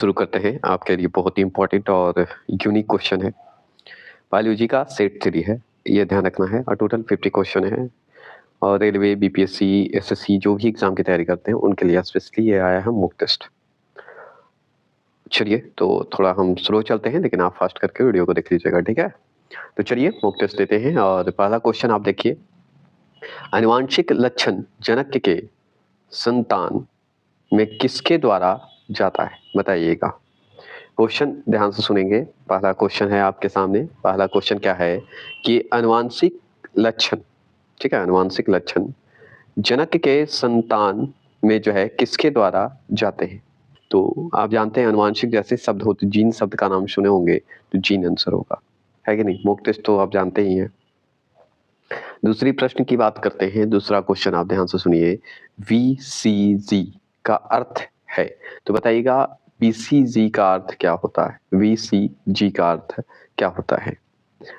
शुरू करते हैं। आपके लिए बहुत ही इंपॉर्टेंट और यूनिक क्वेश्चन है। बायोलॉजी का सेट 3 है, ये ध्यान रखना है। और टोटल 50 क्वेश्चन है और रेलवे, बीपीएससी, एसएससी जो भी एग्जाम की तैयारी करते हैं उनके लिए स्पेशली ये आया है मॉक टेस्ट। चलिए तो थोड़ा हम स्लो चलते हैं, लेकिन आप फास्ट करके वीडियो को देख लीजिएगा, ठीक है। तो चलिए मॉक टेस्ट देते हैं। और पहला क्वेश्चन आप देखिए, आनुवांशिक लक्षण जनक के संतान में किसके द्वारा जाता है, बताइएगा। क्वेश्चन ध्यान से सुनेंगे। पहला क्वेश्चन है आपके सामने। पहला क्वेश्चन क्या है कि अनुवांशिक लक्षण, ठीक है, अनुवांशिक लक्षण जनक के संतान में जो है किसके द्वारा जाते हैं। तो आप जानते हैं अनुवांशिक जैसे शब्द होते, जीन शब्द का नाम सुने होंगे, तो जीन आंसर होगा, है कि नहीं। मॉक टेस्ट तो आप जानते ही हैं। दूसरी प्रश्न की बात करते हैं। दूसरा क्वेश्चन आप ध्यान से सुनिए, VCG का अर्थ है, तो बताइएगा BCG का अर्थ क्या होता है। VCG का अर्थ क्या होता है,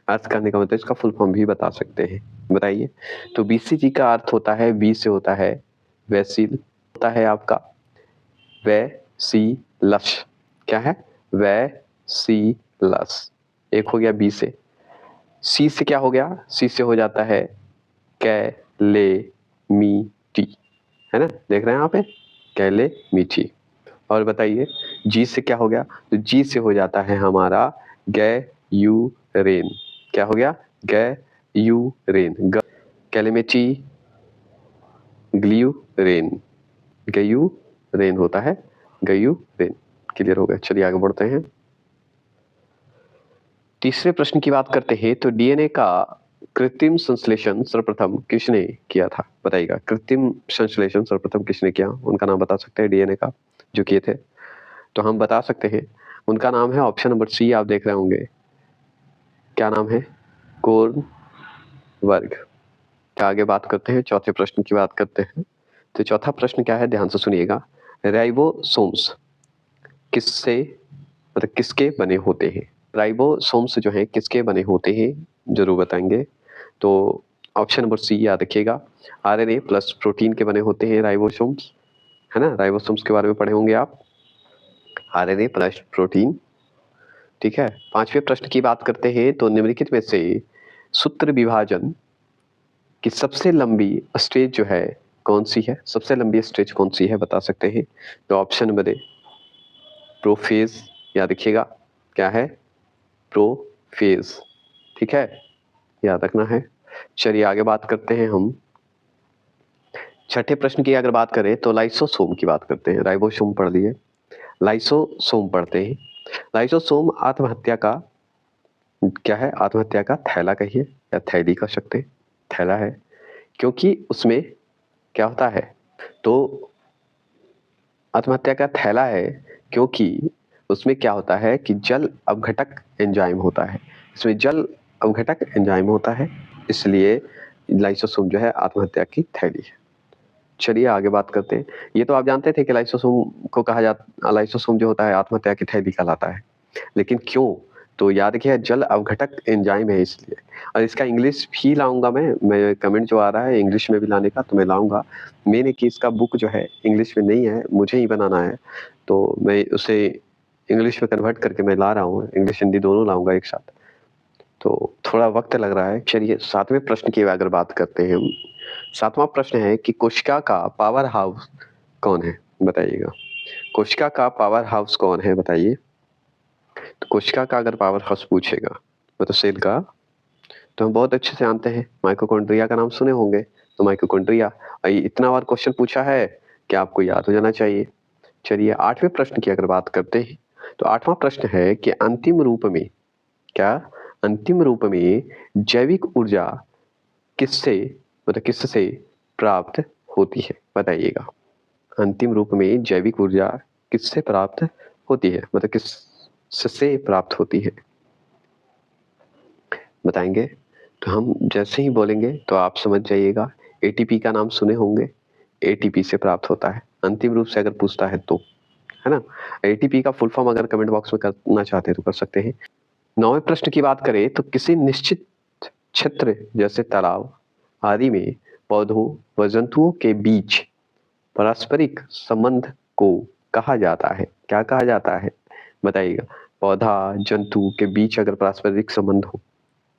अर्थ करने का मतलब इसका फुल फॉर्म भी बता सकते हैं, बताइए। तो BCG का अर्थ होता है, V से होता है वैसिल, होता है आपका वैसिलस। क्या है, वैसिलस। एक हो गया B से। C से क्या हो गया, C से हो जाता है कैलेमिटी, है ना, देख रहे हैं यहाँ पे, कैलेमिटी। और बताइए G से क्या हो गया, तो G से हो जाता है हमारा गैयूरेन। क्या हो गया, गैयूरेन। कैलेमिटी, ग्लियूरेन, गैयूरेन होता है, गैयूरेन। क्लियर हो गया। चलिए आगे बढ़ते हैं। तीसरे प्रश्न की बात करते हैं। तो डीएनए का कृत्रिम संश्लेषण सर्वप्रथम किसने किया था, बताइएगा। कृत्रिम संश्लेषण सर्वप्रथम किसने किया, उनका नाम बता सकते हैं डीएनए का जो किए थे। तो हम बता सकते हैं उनका नाम है ऑप्शन नंबर C, आप देख रहे होंगे। क्या नाम है, कोर्नबर्ग। क्या आगे बात करते हैं, चौथे प्रश्न की बात करते हैं। तो चौथा प्रश्न क्या है, ध्यान से सुनिएगा। राइबोसोम्स किससे, मतलब किसके बने होते हैं। राइबोसोम्स जो है किसके बने होते हैं, जरूर बताएंगे। तो ऑप्शन नंबर C याद रखिएगा, RNA प्लस प्रोटीन के बने होते हैं राइबोसोम्स, है ना। राइबोसोम्स के बारे में पढ़े होंगे आप, RNA प्लस प्रोटीन, ठीक है। पांचवें प्रश्न की बात करते हैं। तो निम्नलिखित में से सूत्र विभाजन की सबसे लंबी स्टेज जो है कौन सी है, सबसे लंबी स्टेज कौन सी है, बता सकते हैं। तो ऑप्शन नंबर A प्रोफेज, याद रखिएगा। क्या है, प्रोफेज, ठीक है, याद रखना है। चलिए आगे बात करते हैं हम। छठे प्रश्न की अगर बात करें तो लाइसोसोम की बात करते हैं। राइबोसोम पढ़ लिए, लाइसोसोम पढ़ते हैं। लाइसोसोम आत्महत्या का क्या है, आत्महत्या का थैला कहिए या थैली कह सकते हैं, थैला है। क्योंकि उसमें क्या होता है, तो आत्महत्या का थैला है क्योंकि उसमें क्या होता है कि जल अपघटक एंजाइम होता है। इसमें जल अपघटक एंजाइम होता है, इसलिए लाइसोसोम जो है आत्महत्या की थैली है। चलिए आगे बात करते हैं। ये तो आप जानते थे कि लाइसोसोम को कहा जाता, लाइसोसोम जो होता है आत्महत्या की थैली कहलाता है, लेकिन क्यों, तो याद रखिए जल अपघटक एंजाइम है इसलिए। और इसका इंग्लिश भी लाऊंगा मैं कमेंट जो आ रहा है इंग्लिश में भी लाने का, तो मैं लाऊंगा। मैंने कि इसका बुक जो है इंग्लिश में नहीं है, मुझे ही बनाना है, तो मैं उसे इंग्लिश में कन्वर्ट करके मैं ला रहा हूँ। इंग्लिश हिंदी दोनों लाऊंगा एक साथ, तो थोड़ा वक्त लग रहा है। चलिए सातवें प्रश्न की अगर बात करते हैं हम। सातवां प्रश्न है कि कोशिका का पावर हाउस कौन है, बताइएगा। कोशिका का पावर हाउस कौन है, बताइए। तो कोशिका का अगर पावर हाउस पूछेगा, मतलब सेल का, तो हम बहुत अच्छे से जानते हैं, माइटोकॉन्ड्रिया का नाम सुने होंगे। तो माइटोकॉन्ड्रिया, इतना बार क्वेश्चन पूछा है कि आपको याद हो जाना चाहिए। चलिए आठवें प्रश्न की अगर बात करते हैं। तो आठवां प्रश्न है कि अंतिम रूप में, क्या, अंतिम रूप में जैविक ऊर्जा किससे, मतलब किससे प्राप्त होती है, बताइएगा। अंतिम रूप में जैविक ऊर्जा किससे प्राप्त होती है, मतलब किससे प्राप्त होती है, बताएंगे। तो हम जैसे ही बोलेंगे तो आप समझ जाइएगा। ATP का नाम सुने होंगे, ATP से प्राप्त होता है अंतिम रूप से अगर पूछता है तो, है ना। ATP का फुल फॉर्म अगर कमेंट बॉक्स में करना चाहते हैं तो कर सकते हैं। नौवें प्रश्न की बात करें तो किसी निश्चित क्षेत्र जैसे तालाब आदि में पौधों व जंतुओं के बीच पारस्परिक संबंध को कहा जाता है, क्या कहा जाता है बताइएगा। पौधा जंतु के बीच अगर पारस्परिक संबंध हो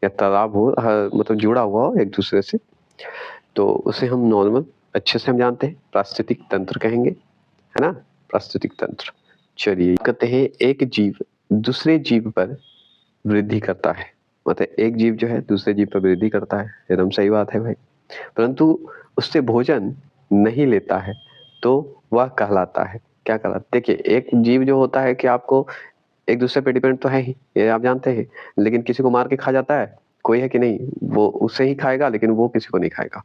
या तालाब हो, मतलब जुड़ा हुआ हो एक दूसरे से, तो उसे हम नॉर्मल अच्छे से हम जानते हैं पारिस्थितिक तंत्र कहेंगे, है ना, पारिस्थितिक तंत्र। चलिए कहते हैं एक जीव दूसरे जीव पर वृद्धि करता है, मतलब एक जीव जो है दूसरे जीव पर वृद्धि करता है, एकदम सही बात है भाई, परंतु उससे भोजन नहीं लेता है तो वह कहलाता है, क्या कहलाता है। देखिए एक जीव जो होता है कि आपको एक दूसरे पे डिपेंड तो है ही, ये आप जानते हैं, लेकिन किसी को मार के खा जाता है कोई, है कि नहीं, वो उससे ही खाएगा लेकिन वो किसी को नहीं खाएगा।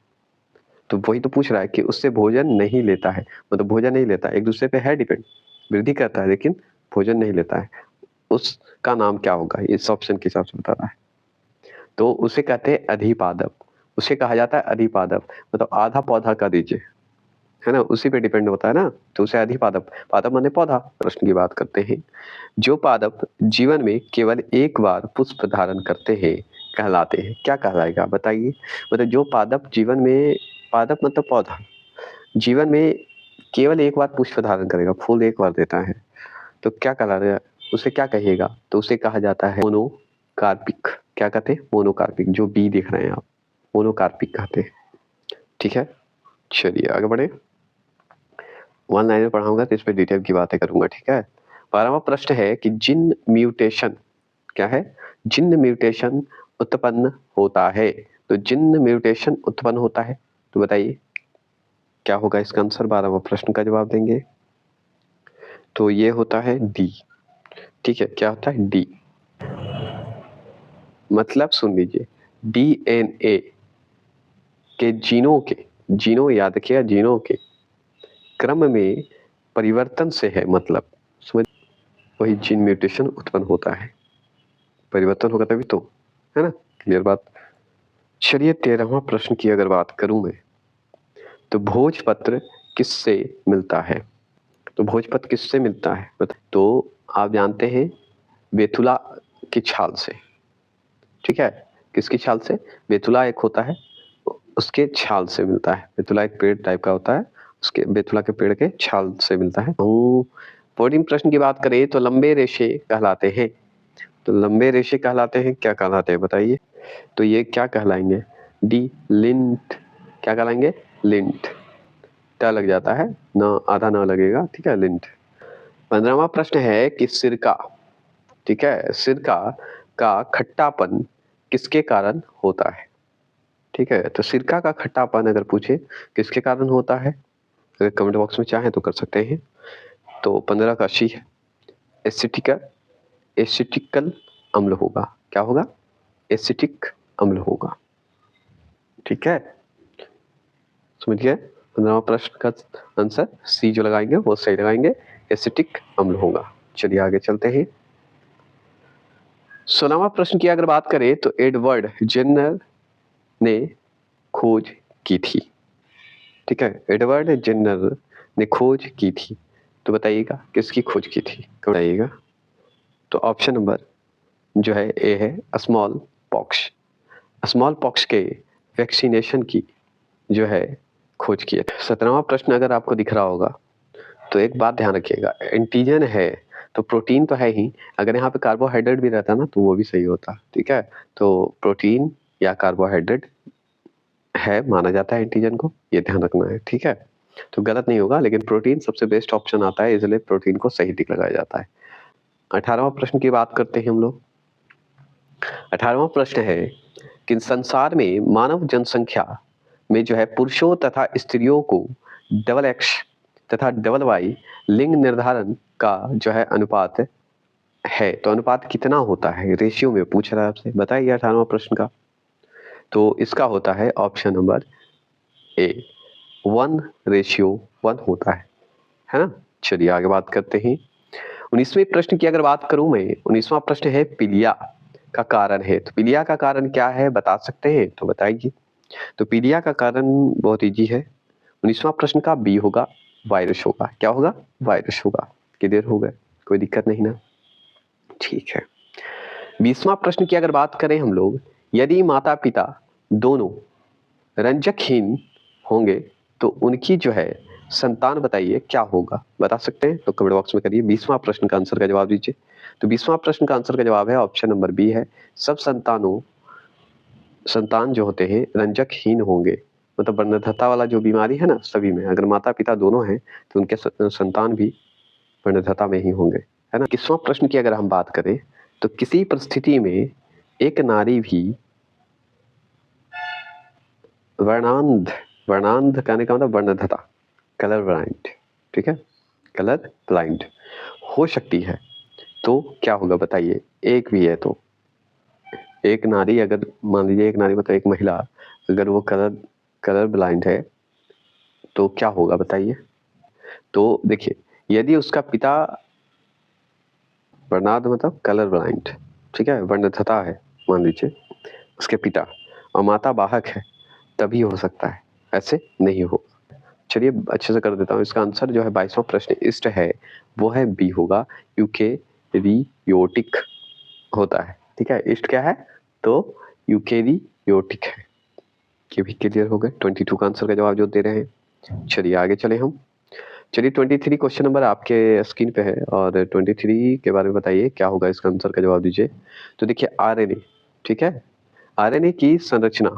तो वही तो पूछ रहा है कि उससे भोजन नहीं लेता है, मतलब भोजन नहीं लेता, एक दूसरे पे है डिपेंड, वृद्धि करता है लेकिन भोजन नहीं लेता है, उसका नाम क्या होगा, इस ऑप्शन के हिसाब से बता रहा है। तो उसे कहते हैं अधिपादप, उसे कहा जाता है अधिपादप, मतलब आधा पौधा का दीजिए, है ना, उसी पे डिपेंड होता है ना, तो उसे अधिपादप, पादप माने पौधा। प्रश्न की बात करते हैं, जो पादप जीवन में केवल एक बार पुष्प धारण करते हैं कहलाते हैं, क्या कहलाएगा बताइए। मतलब जो पादप जीवन में, पादप मतलब पौधा, जीवन में केवल एक बार पुष्प धारण करेगा, फूल एक बार देता है, तो क्या कहलाएगा, उसे क्या कहिएगा, तो उसे कहा जाता है मोनोकार्पिक। क्या कहते हैं, मोनोकार्पिक, जो बी देख रहे हैं आप, मोनोकार्पिक कहते हैं। ठीक है, चलिए आगे बढ़े, वन लाइनर पढ़ाऊंगा तो इस पे डिटेल की बातें करूंगा, ठीक है। 12वां प्रश्न है कि जिन म्यूटेशन, क्या है, जिन म्यूटेशन उत्पन्न होता है, तो जिन म्यूटेशन उत्पन्न होता है, तो बताइए क्या होगा इसका आंसर, 12वां प्रश्न का जवाब देंगे। तो ये होता है डी, ठीक है, क्या होता है डी, मतलब सुन लीजिए, डीएनए के जीनों के, जीनों याद रखिएगा, जीनों के क्रम में परिवर्तन से है, मतलब समझ, वही जीन म्यूटेशन उत्पन्न होता है, परिवर्तन होगा तभी तो, है ना, क्लियर बात। चलिए 13वां प्रश्न की अगर बात करूं मैं, तो भोजपत्र किससे मिलता है, तो भोजपत्र किससे मिलता है तो आप जानते हैं बेतुला की छाल से, ठीक है, किसकी छाल से, बेतुला एक होता है उसके छाल से मिलता है, बेतुला एक पेड़ टाइप का होता है, उसके बेतुला के पेड़ के छाल से मिलता है। 14 प्रश्न की बात करें तो लंबे रेशे कहलाते हैं, तो लंबे रेशे कहलाते हैं, क्या कहलाते हैं बताइए, तो ये क्या कहलाएंगे, डी लिंट, क्या कहलाएंगे, लिंट, क्या लग जाता है ना, आधा ना लगेगा, ठीक है, लिंट। 15वां प्रश्न है कि सिरका, ठीक है, सिरका का खट्टापन किसके कारण होता है, ठीक है, तो सिरका का खट्टापन अगर पूछे किसके कारण होता है, अगर कमेंट बॉक्स में चाहें तो कर सकते हैं। तो 15 का सी है, एसिटिका, एसिटिकल अम्ल होगा, क्या होगा, एसिटिक अम्ल होगा, ठीक है, समझ गए। 15वां प्रश्न का आंसर सी जो लगाएंगे वो सही लगाएंगे, एसिटिक अम्ल होगा। चलिए आगे चलते हैं। 16वां प्रश्न की अगर बात करें तो एडवर्ड जेनर ने खोज की थी, ठीक है, एडवर्ड जेनर ने खोज की थी, तो बताइएगा किसकी खोज की थी, बताइएगा। तो ऑप्शन नंबर जो है ए है स्मॉल पॉक्स, स्मॉल पॉक्स के वैक्सीनेशन की जो है खोज की है। 17वां प्रश्न अगर आपको दिख रहा होगा तो एक बात ध्यान रखिएगा, एंटीजन है तो प्रोटीन तो है ही, अगर यहाँ पे कार्बोहाइड्रेट भी रहता ना तो वो भी सही होता, ठीक है, तो प्रोटीन या कार्बोहाइड्रेट है माना जाता है एंटीजन को, ये ध्यान रखना है, ठीक है, तो गलत नहीं होगा, लेकिन प्रोटीन सबसे बेस्ट ऑप्शन आता है, इसलिए प्रोटीन को सही टिक लगाया जाता है। 18वां प्रश्न की बात करते हैं हम लोग। 18वां प्रश्न है कि संसार में मानव जनसंख्या में जो है पुरुषों तथा स्त्रियों को डबल एक्स तथा डबल वाई लिंग निर्धारण का जो है अनुपात है, तो अनुपात कितना होता है, रेशियो में पूछ रहा है आपसे, बताइए 18वां प्रश्न का। तो इसका होता है ऑप्शन नंबर ए 1:1 होता है ना। चलिए आगे बात करते हैं। 19वें प्रश्न की अगर बात करूं मैं, 19वां प्रश्न है पीलिया का कारण है, तो पीलिया का कारण क्या है बता सकते हैं, तो बताइए। तो पीलिया का कारण बहुत इजी है, 19वां प्रश्न का बी होगा, वायरस होगा, क्या होगा, वायरस होगा, क्लियर हो गए, कोई दिक्कत नहीं ना, ठीक है। 20वां प्रश्न की अगर बात करें हम लोग, यदि माता पिता दोनों रंजकहीन होंगे तो उनकी जो है संतान बताइए क्या होगा, बता सकते हैं तो कमेंट बॉक्स में करिए। 20वां प्रश्न का आंसर का जवाब दीजिए। तो 20वां प्रश्न का आंसर का जवाब है ऑप्शन नंबर बी है, सब संतान जो होते हैं रंजकहीन होंगे। मतलब वर्णधता वाला जो बीमारी है ना, सभी में अगर माता पिता दोनों हैं तो उनके संतान भी वर्णधता में ही होंगे, है ना। 21वां प्रश्न की अगर हम बात करें तो किसी परिस्थिति में एक नारी भी वर्णांध कहने का मतलब वर्णधता, कलर ब्लाइंड, ठीक है, कलर ब्लाइंड हो सकती है तो क्या होगा बताइए। एक भी है तो एक नारी, अगर मान लीजिए एक नारी मतलब एक महिला, अगर वो कलर ब्लाइंड है तो क्या होगा बताइए। तो देखिए, यदि उसका पिता वर्णांध मतलब कलर ब्लाइंड, ठीक है, वर्णधता है मान लीजिए उसके पिता, और माता वाहक है, तभी हो सकता है, ऐसे नहीं हो। चलिए अच्छे से कर देता हूँ। इसका आंसर जो है 22वां प्रश्न इष्ट है, वो है बी होगा, यूकेरियोटिक होता है, ठीक है। इष्ट क्या है तो यूकेरियोटिक है। ये भी क्लियर हो गए। 22 का आंसर का जवाब जो दे रहे हैं। चलिए आगे चले हम। चलिए 23 क्वेश्चन नंबर आपके स्क्रीन पे है और 23 के बारे में बताइए क्या होगा, इसका आंसर का जवाब दीजिए। तो देखिए आरएनए, ठीक है, आरएनए की संरचना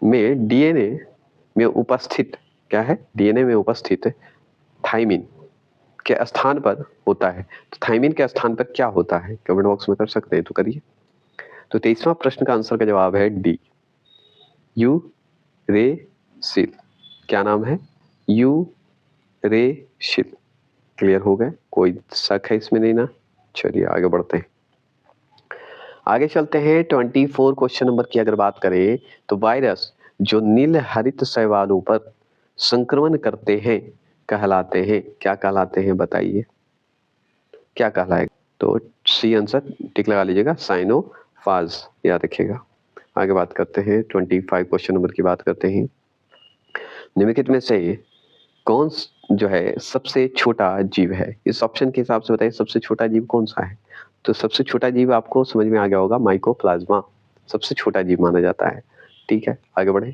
में डीएनए में उपस्थित क्या है, डीएनए में उपस्थित थाइमिन के स्थान पर होता है। तो थाइमिन के स्थान पर क्या होता है, कमेंट बॉक्स में कर सकते हैं तो करिए। तो 23वां प्रश्न का आंसर का जवाब है डी, यूरेसिल। क्या नाम है, यूरेसिल। क्लियर हो गए, कोई शक है इसमें नहीं ना। चलिए आगे बढ़ते हैं। आगे चलते हैं 24 क्वेश्चन नंबर की अगर बात करें तो वायरस जो नील हरित शैवालों पर संक्रमण करते हैं कहलाते हैं, क्या कहलाते हैं बताइए, क्या कहलाएगा। तो सी आंसर टिक लगा लीजिएगा, साइनोफाज, याद रखिएगा। आगे बात करते हैं 25 क्वेश्चन नंबर की बात करते हैं। निम्नलिखित में से कौन जो है सबसे छोटा जीव है, इस ऑप्शन के हिसाब से बताइए सबसे छोटा जीव कौन सा है। तो सबसे छोटा जीव आपको समझ में आ गया होगा, माइकोप्लाज्मा सबसे छोटा जीव माना जाता है, ठीक है। आगे बढ़े।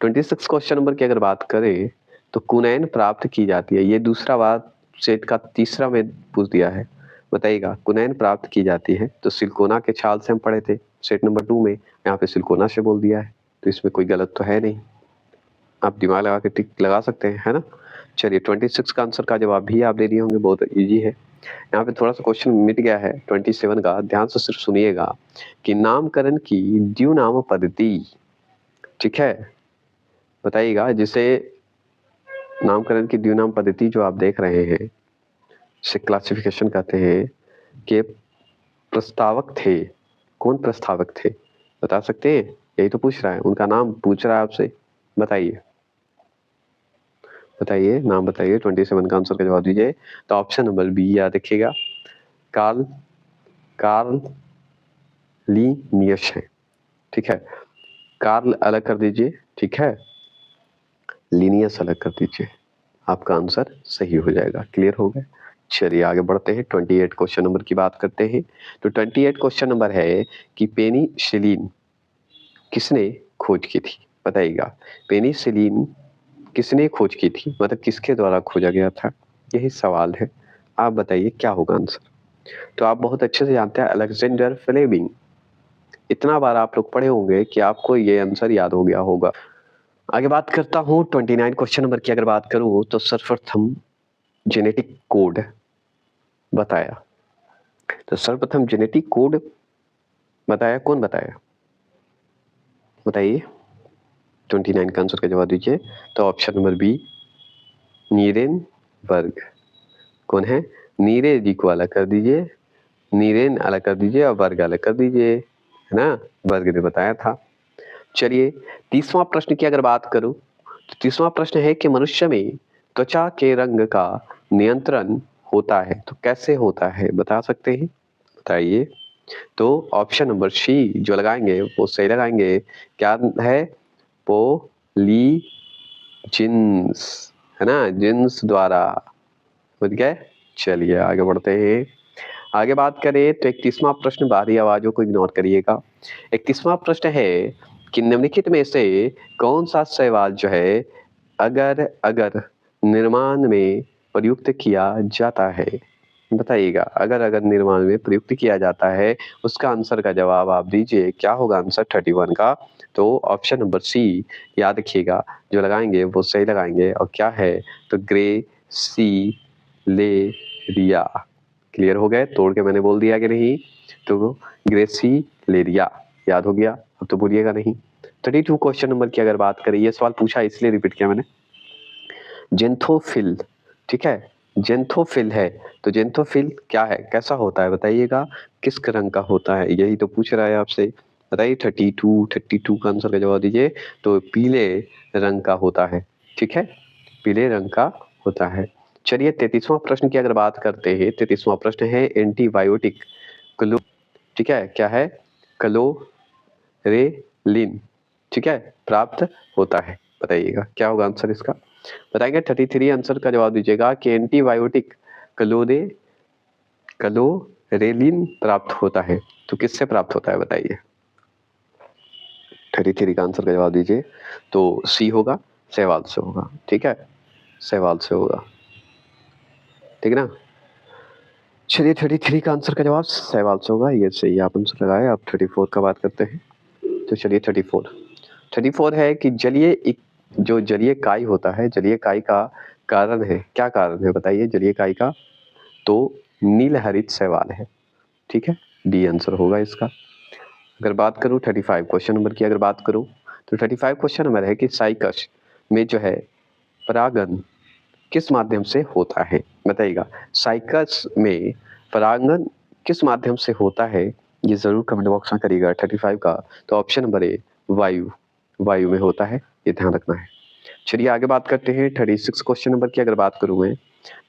26 क्वेश्चन नंबर की अगर बात करें तो कुनैन प्राप्त की जाती है, ये दूसरा बात सेट का तीसरा में पूछ दिया है, बताइएगा कुनैन प्राप्त की जाती है। तो सिलिकोना के छाल से हम पढ़े थे सेट नंबर 2 में, यहाँ पे सिलिकोना से बोल दिया है, तो इसमें कोई गलत तो है नहीं, आप दिमाग लगा के टिक लगा सकते हैं, है ना। चलिए 26 का आंसर का जवाब भी आप दे दिए होंगे, बहुत इजी है। यहाँ पे थोड़ा सा क्वेश्चन मिट गया है 27 का, ध्यान से सिर्फ सुनिएगा कि नामकरण की द्विनाम पद्धति, ठीक है, बताइएगा जिसे नामकरण की द्विनाम पद्धति जो आप देख रहे हैं से क्लासिफिकेशन कहते हैं कि प्रस्तावक थे, कौन प्रस्तावक थे बता सकते हैं, यही तो पूछ रहा है, उनका नाम पूछ रहा है आपसे, बताइए बताइए नाम बताइए। 27 का आंसर का जवाब दीजिए। तो ऑप्शन नंबर बी याद रखिएगा, कार्ल लीनियस है, ठीक है। कार्ल अलग कर दीजिए, ठीक है, लीनियस अलग कर दीजिए, आपका आंसर सही हो जाएगा। क्लियर हो गया। चलिए आगे बढ़ते हैं, 28 क्वेश्चन नंबर की बात करते हैं। तो 28 क्वेश्चन नंबर है कि पेनिसिलिन किसने खोज की थी, बताइएगा पेनिसिलिन किसने खोज की थी, मतलब किसके द्वारा खोजा गया था, यही सवाल है। आप बताइए क्या होगा आंसर। तो आप बहुत अच्छे से जानते हैं अलेक्जेंडर फ्लेमिंग, इतना बार आप लोग पढ़े होंगे कि आपको ये आंसर याद हो गया होगा। आगे बात करता हूँ 29 क्वेश्चन नंबर की अगर बात करूँ तो सर्वप्रथम जेनेटिक कोड बताया, तो सर्वप्रथम जेनेटिक कोड बताया, कौन बताया बताइए। 29 का आंसर का जवाब दीजिए। तो ऑप्शन नंबर बी नीरेनबर्ग, कौन है, नीरे जी को अलग कर दीजिए, नीरेन अलग कर दीजिए और वर्ग अलग कर दीजिए, है ना, वर्ग ने बताया था। चलिए 30वां प्रश्न की अगर बात करूं तो 30वां प्रश्न है कि मनुष्य में त्वचा के रंग का नियंत्रण होता है, तो कैसे होता है बता सकते हैं, बताइए। तो ऑप्शन नंबर सी जो लगाएंगे वो सही लगाएंगे, क्या है, पोलीजिन्स, है ना, जिन्स द्वारा, समझ गए। चलिए आगे बढ़ते हैं। आगे बात करें तो 31वां प्रश्न, बाहरी आवाजों को इग्नोर करिएगा। 31वां प्रश्न है कि निम्नलिखित में से कौन सा शैवाल जो है अगर अगर निर्माण में प्रयुक्त किया जाता है, बताइएगा। अगर अगर निर्माण में प्रयुक्त किया जाता है, उसका आंसर का जवाब आप दीजिए। क्या होगा आंसर 31 का? तो ऑप्शन नंबर सी याद रखिएगा, जो लगाएंगे वो सही लगाएंगे। और क्या है? तो ग्रे सी ले रिया। क्लियर हो गए? तोड़ के मैंने बोल दिया कि नहीं? तो ग्रेसी लेरिया याद हो गया, अब तो बोलिएगा नहीं। 32 क्वेश्चन नंबर की अगर बात करें, ये सवाल पूछा इसलिए रिपीट किया मैंने। जेंथोफिल, ठीक है, जेंथोफिल है, तो जेंथोफिल क्या है, कैसा होता है बताइएगा, किस रंग का होता है, यही तो पूछ रहा है आपसे। बताइए 32 का आंसर का जवाब दीजिए। तो पीले रंग का होता है, ठीक है, पीले रंग का होता है। चलिए 33वां प्रश्न की अगर बात करते हैं, 33वां प्रश्न है एंटीबायोटिक क्लो, ठीक है, क्या है? क्लोरेलिन, ठीक है, प्राप्त होता है। बताइएगा क्या होगा आंसर इसका? बताएंगे 33 आंसर का जवाब दीजिएगा कि एंटीबायोटिक क्लोरेलिन प्राप्त होता है। तो किससे प्राप्त होता है बताइए? 33 का आंसर का जवाब दीजिए। तो सी होगा, शैवाल से होगा, ठीक है, शैवाल से होगा, ठीक है ना। चलिए 33 का आंसर का जवाब शैवाल से होगा, ये सही आप आंसर लगाए। अब 34 का बात करते हैं। तो चलिए 34 है कि जलीय, जो जलीय काई होता है, जलीय काई का कारण है, क्या कारण है बताइए जलीय काई का? तो नील हरित शैवाल है, ठीक है, डी आंसर होगा इसका। अगर बात करूं 35 क्वेश्चन नंबर की अगर बात करूं, तो 35 क्वेश्चन नंबर है कि साइकस में जो है परागन किस माध्यम से होता है? बताइएगा साइकस में परागन किस माध्यम से होता है, ये जरूर कमेंट बॉक्स में करिएगा 35 का। तो ऑप्शन नंबर ए वायु में होता है, ये ध्यान रखना है। चलिए आगे बात करते हैं 36 क्वेश्चन नंबर की अगर बात करूं मैं,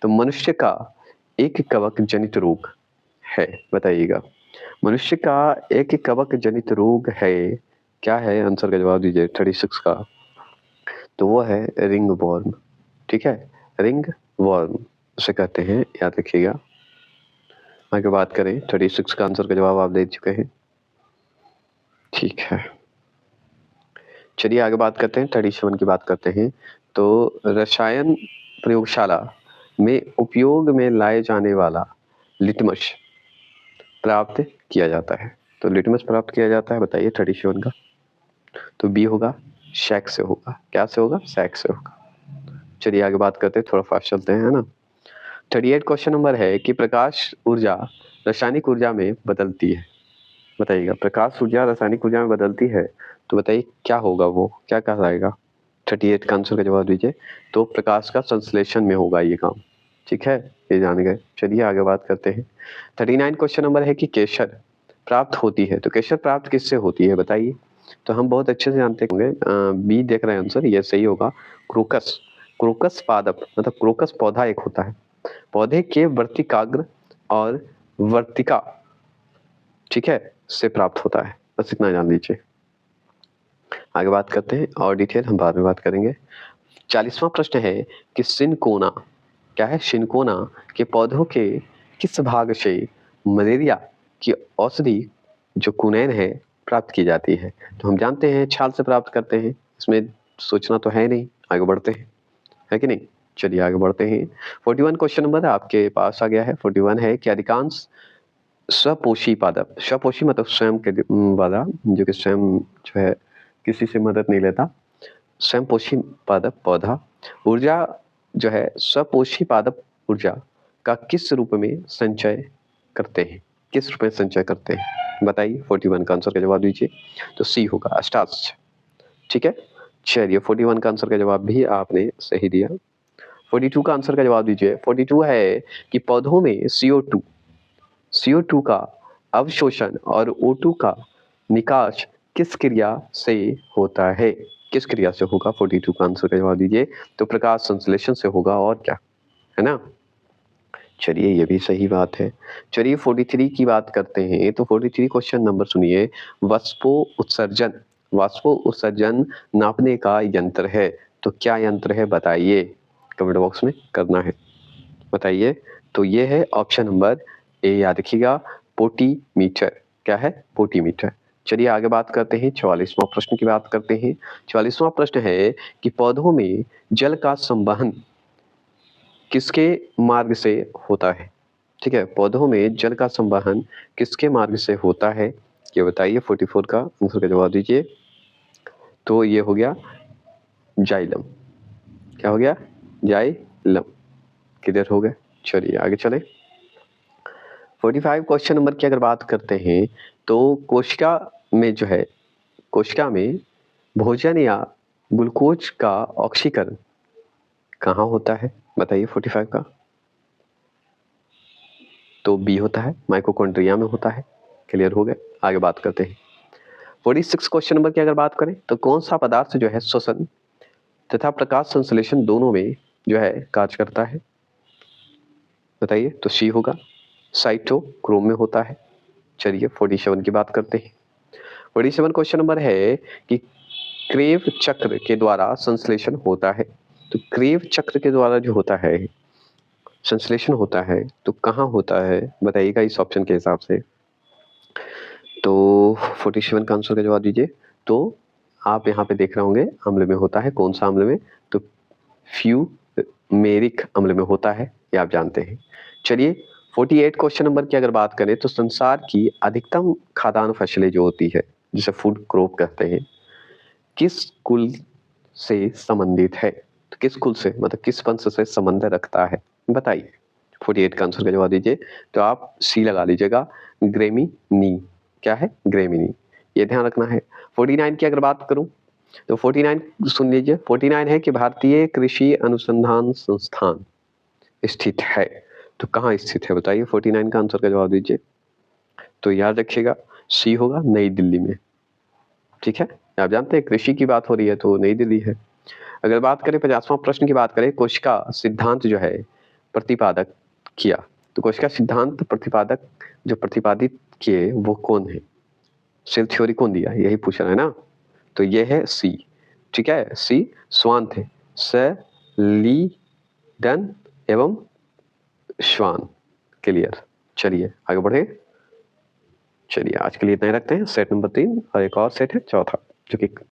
तो मनुष्य का एक कवक जनित रोग है, बताइएगा मनुष्य का एक कवक जनित रोग है, क्या है? आंसर का जवाब दीजिए 36 का। तो वो है रिंग वॉर्म, ठीक है, रिंग वॉर्म उसे कहते हैं, याद रखिएगा। आगे बात करें 36 का आंसर का जवाब आप दे चुके हैं, ठीक है। चलिए आगे बात करते हैं 37 की बात करते हैं। तो रसायन प्रयोगशाला में उपयोग में लाए जाने वाला लिटमस प्राप्त किया जाता है। तो लिटमस प्राप्त किया जाता है, बताइए 37 का। तो बी होगा, शैक से होगा, क्या से होगा? शैक से होगा। चलिए आगे बात करते हैं, थोड़ा फास्ट चलते हैं, है ना। 38 क्वेश्चन नंबर है कि प्रकाश ऊर्जा रासायनिक ऊर्जा में बदलती है, बताइएगा प्रकाश ऊर्जा रासायनिक ऊर्जा में बदलती है, तो बताइए क्या होगा, वो क्या कहलाएगा? 38 का आंसर का जवाब दीजिए। तो प्रकाश का संश्लेषण में होगा ये काम, ठीक है, ये जान गए। चलिए आगे बात करते हैं। 39 क्वेश्चन नंबर है कि केसर प्राप्त होती है, तो केसर प्राप्त किससे होती है बताइए? तो हम बहुत अच्छे से जानते होंगे, बी देख रहे हैं आंसर, ये सही होगा। क्रोकस, क्रोकस पादप, मतलब क्रोकस पौधा एक होता है, पौधे के वर्तिकाग्र और वर्तिका, ठीक है, से प्राप्त होता है, बस इतना जान लीजिए। आगे बात करते हैं और डिटेल हम बाद में बात करेंगे। 40वां प्रश्न है कि सिनकोना, क्या है? सिनकोना के पौधों के किस भाग से मलेरिया की औषधि जो कुनैन है प्राप्त की जाती है? तो हम जानते हैं छाल से प्राप्त करते हैं, इसमें सोचना तो है नहीं, आगे बढ़ते हैं, है कि नहीं। चलिए आगे बढ़ते हैं। 41 क्वेश्चन नंबर आपके पास आ गया है। 41 है कि अधिकांश स्वपोषी पादप, स्वपोषी मतलब स्वयं के वाला, जो कि स्वयं जो है किसी से मदद नहीं लेता, स्वयं पोषी पादप पौधा ऊर्जा जो है स्वपोषी पादप ऊर्जा का किस रूप में संचय करते हैं, किस रूप में संचय करते हैं बताइए? 41 का आंसर का जवाब दीजिए। तो सी होगा, स्टार्च, ठीक है। चलिए 41 का आंसर का जवाब भी आपने सही दिया। 42 का आंसर का जवाब दीजिए। 42 है कि पौधों में CO2 का अवशोषण और O2 का निकास किस क्रिया से होता है, किस क्रिया से होगा? 42 का आंसर का जवाब दीजिए। तो प्रकाश संश्लेषण से होगा, और क्या, है ना। चलिए ये भी सही बात है। चलिए 43 की बात करते हैं। तो 43 क्वेश्चन नंबर सुनिए, वाष्पो उत्सर्जन नापने का यंत्र है, तो क्या यंत्र है बताइए? कमेंट बॉक्स में करना है, बताइए। तो ये है ऑप्शन नंबर ए, याद रखिएगा, पोटीमीटर, क्या है? पोटीमीटर। चलिए आगे बात करते हैं, 44वां प्रश्न की बात करते हैं। 44वां प्रश्न है कि पौधों में जल का संवहन किसके मार्ग से होता है? ठीक है, पौधों में जल का संवहन किसके मार्ग से होता है, ये बताइए। 44 का आंसर का जवाब दीजिए। तो ये हो गया जाइलम। क्या हो गया? जाइलम। क्लियर हो गया। चलिए आगे चले। 45 क्वेश्चन नंबर की अगर बात करते हैं तो कोशिका में जो है, कोशिका में भोजन या ग्लूकोज का ऑक्सीकरण कहाँ होता है? बताइए 45 का। तो बी होता है, माइटोकॉन्ड्रिया में होता है। क्लियर हो गए। आगे बात करते हैं। 46 क्वेश्चन नंबर की अगर बात करें तो कौन सा पदार्थ जो है श्वसन तथा प्रकाश संश्लेषण दोनों में जो है कार्य करता है? बताइए। तो सी होगा, साइटोक्रोम में होता है। चलिए 47 की बात करते हैं। 47 क्वेश्चन नंबर है कि क्रेव चक्र के द्वारा संश्लेषण होता है। तो क्रेव चक्र के द्वारा जो होता है संश्लेषण होता है तो कहाँ होता है बताइएगा इस ऑप्शन के हिसाब से। तो 47 का आंसर का जवाब दीजिए। तो आप यहाँ पे देख रहे होंगे अम्ल में होता है। कौन सा अम्ल में? तो फ्यूमेरिक अम्ल में होता है, ये आप जानते हैं। चलिए 48 क्वेश्चन नंबर की अगर बात करें तो संसार की अधिकतम खाद्यान्न फसलें जो होती है जिसे फूड क्रॉप कहते हैं, किस कुल से संबंधित है? तो किस कुल से मतलब किस वंश से संबंध रखता है बताइए। 48 का आंसर का जवाब दीजिए। तो आप सी लगा लीजिएगा, ग्रेमिनी। क्या है? ग्रेमिनी, ये ध्यान रखना है। 49 की अगर बात करूं तो 49 सुन लीजिए। 49 है कि भारतीय कृषि अनुसंधान संस्थान स्थित है। तो कहाँ स्थित है बताइए। 49 का आंसर का जवाब दीजिए। तो याद रखिएगा सी होगा, नई दिल्ली में। ठीक है, आप जानते हैं कृषि की बात हो रही है तो नई दिल्ली है। अगर बात करें 50वां प्रश्न की बात करें, कोशिका सिद्धांत जो है प्रतिपादक किया। तो कोशिका सिद्धांत प्रतिपादक जो प्रतिपादित किए वो कौन है? सेल थ्योरी कौन दिया? यही पूछ रहा है ना। तो ये है सी। ठीक है, सी स्वान थे, लीडन एवं श्वान। क्लियर। चलिए आगे बढ़े। चलिए आज के लिए इतना ही रखते हैं। सेट नंबर 3 और एक और सेट है चौथा जो कि